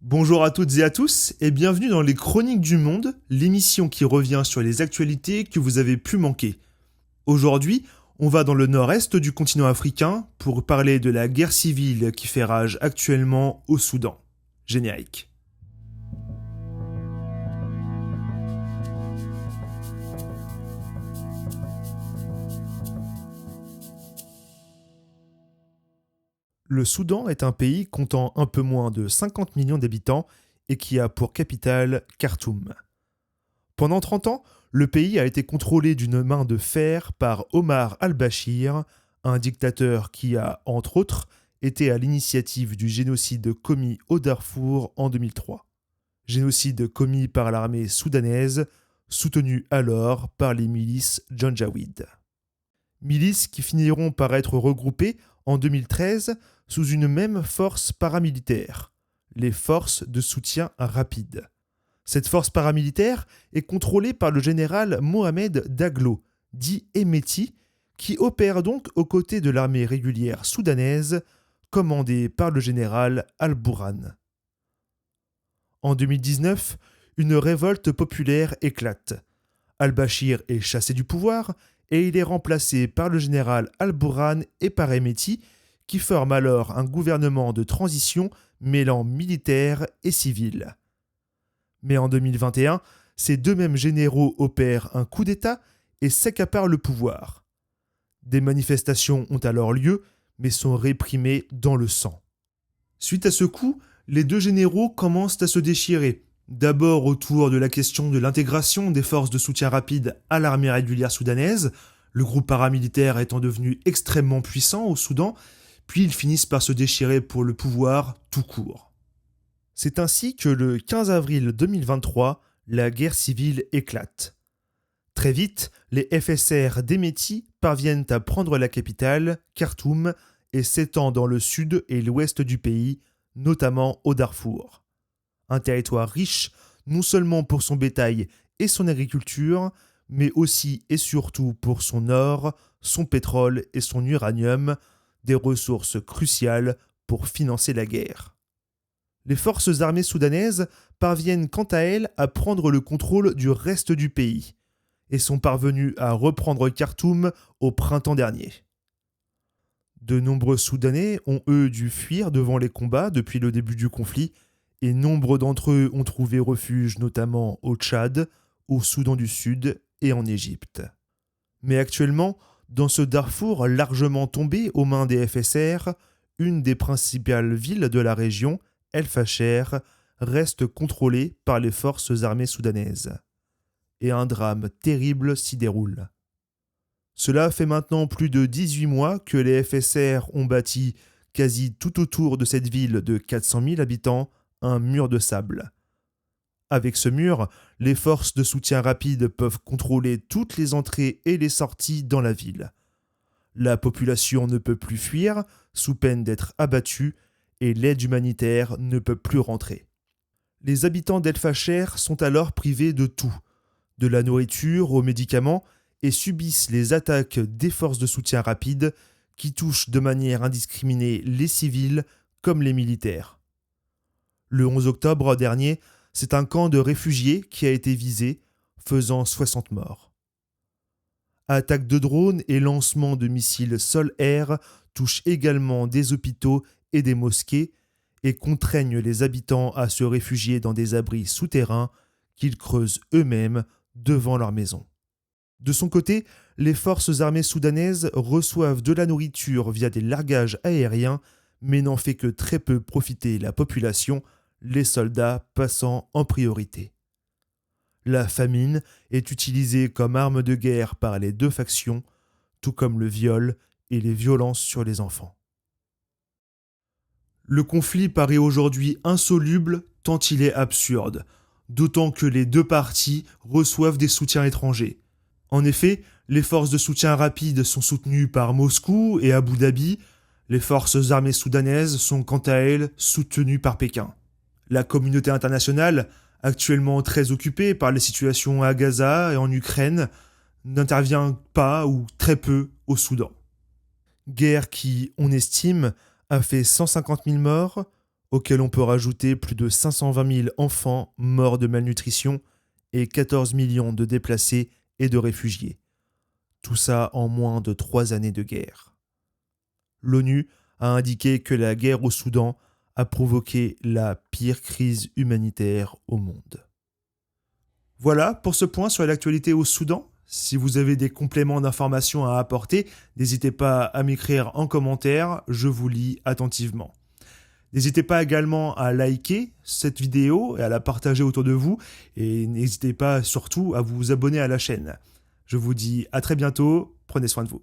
Bonjour à toutes et à tous et bienvenue dans les Chroniques du Monde, l'émission qui revient sur les actualités que vous avez pu manquer. Aujourd'hui, on va dans le nord-est du continent africain pour parler de la guerre civile qui fait rage actuellement au Soudan. Générique. Le Soudan est un pays comptant un peu moins de 50 millions d'habitants et qui a pour capitale Khartoum. Pendant 30 ans, le pays a été contrôlé d'une main de fer par Omar al-Bashir, un dictateur qui a, entre autres, été à l'initiative du génocide commis au Darfour en 2003. Génocide commis par l'armée soudanaise, soutenue alors par les milices Janjaweed. Milices qui finiront par être regroupées en 2013 sous une même force paramilitaire, les forces de soutien rapide. Cette force paramilitaire est contrôlée par le général Mohamed Daglo, dit Hemeti, qui opère donc aux côtés de l'armée régulière soudanaise, commandée par le général Al-Bourhan. En 2019, une révolte populaire éclate. Al-Bashir est chassé du pouvoir et il est remplacé par le général Al-Bourhan et par Hemeti, qui forment alors un gouvernement de transition mêlant militaire et civil. Mais en 2021, ces deux mêmes généraux opèrent un coup d'État et s'accaparent le pouvoir. Des manifestations ont alors lieu, mais sont réprimées dans le sang. Suite à ce coup, les deux généraux commencent à se déchirer. D'abord autour de la question de l'intégration des forces de soutien rapide à l'armée régulière soudanaise, le groupe paramilitaire étant devenu extrêmement puissant au Soudan, puis ils finissent par se déchirer pour le pouvoir tout court. C'est ainsi que le 15 avril 2023, la guerre civile éclate. Très vite, les FSR d'Hemeti parviennent à prendre la capitale, Khartoum, et s'étendent dans le sud et l'ouest du pays, notamment au Darfour. Un territoire riche non seulement pour son bétail et son agriculture, mais aussi et surtout pour son or, son pétrole et son uranium, des ressources cruciales pour financer la guerre. Les forces armées soudanaises parviennent quant à elles à prendre le contrôle du reste du pays et sont parvenues à reprendre Khartoum au printemps dernier. De nombreux Soudanais ont eux dû fuir devant les combats depuis le début du conflit et nombre d'entre eux ont trouvé refuge notamment au Tchad, au Soudan du Sud et en Égypte. Mais actuellement, dans ce Darfour largement tombé aux mains des FSR, une des principales villes de la région, El Fasher, reste contrôlée par les forces armées soudanaises. Et un drame terrible s'y déroule. Cela fait maintenant plus de 18 mois que les FSR ont bâti, quasi tout autour de cette ville de 400 000 habitants, un mur de sable. Avec ce mur, les forces de soutien rapide peuvent contrôler toutes les entrées et les sorties dans la ville. La population ne peut plus fuir, sous peine d'être abattue, et l'aide humanitaire ne peut plus rentrer. Les habitants d'El Fasher sont alors privés de tout, de la nourriture aux médicaments, et subissent les attaques des forces de soutien rapide qui touchent de manière indiscriminée les civils comme les militaires. Le 11 octobre dernier, c'est un camp de réfugiés qui a été visé, faisant 60 morts. Attaques de drones et lancements de missiles sol-air touchent également des hôpitaux et des mosquées et contraignent les habitants à se réfugier dans des abris souterrains qu'ils creusent eux-mêmes devant leur maison. De son côté, les forces armées soudanaises reçoivent de la nourriture via des largages aériens, mais n'en fait que très peu profiter la population, les soldats passant en priorité. La famine est utilisée comme arme de guerre par les deux factions, tout comme le viol et les violences sur les enfants. Le conflit paraît aujourd'hui insoluble tant il est absurde, d'autant que les deux parties reçoivent des soutiens étrangers. En effet, les forces de soutien rapide sont soutenues par Moscou et Abu Dhabi, les forces armées soudanaises sont quant à elles soutenues par Pékin. La communauté internationale, actuellement très occupée par les situations à Gaza et en Ukraine, n'intervient pas ou très peu au Soudan. Guerre qui, on estime, a fait 150 000 morts, auquel on peut rajouter plus de 520 000 enfants morts de malnutrition et 14 millions de déplacés et de réfugiés. Tout ça en moins de 3 années de guerre. L'ONU a indiqué que la guerre au Soudan a provoqué la pire crise humanitaire au monde. Voilà pour ce point sur l'actualité au Soudan. Si vous avez des compléments d'informations à apporter, n'hésitez pas à m'écrire en commentaire, je vous lis attentivement. N'hésitez pas également à liker cette vidéo et à la partager autour de vous, et n'hésitez pas surtout à vous abonner à la chaîne. Je vous dis à très bientôt, prenez soin de vous.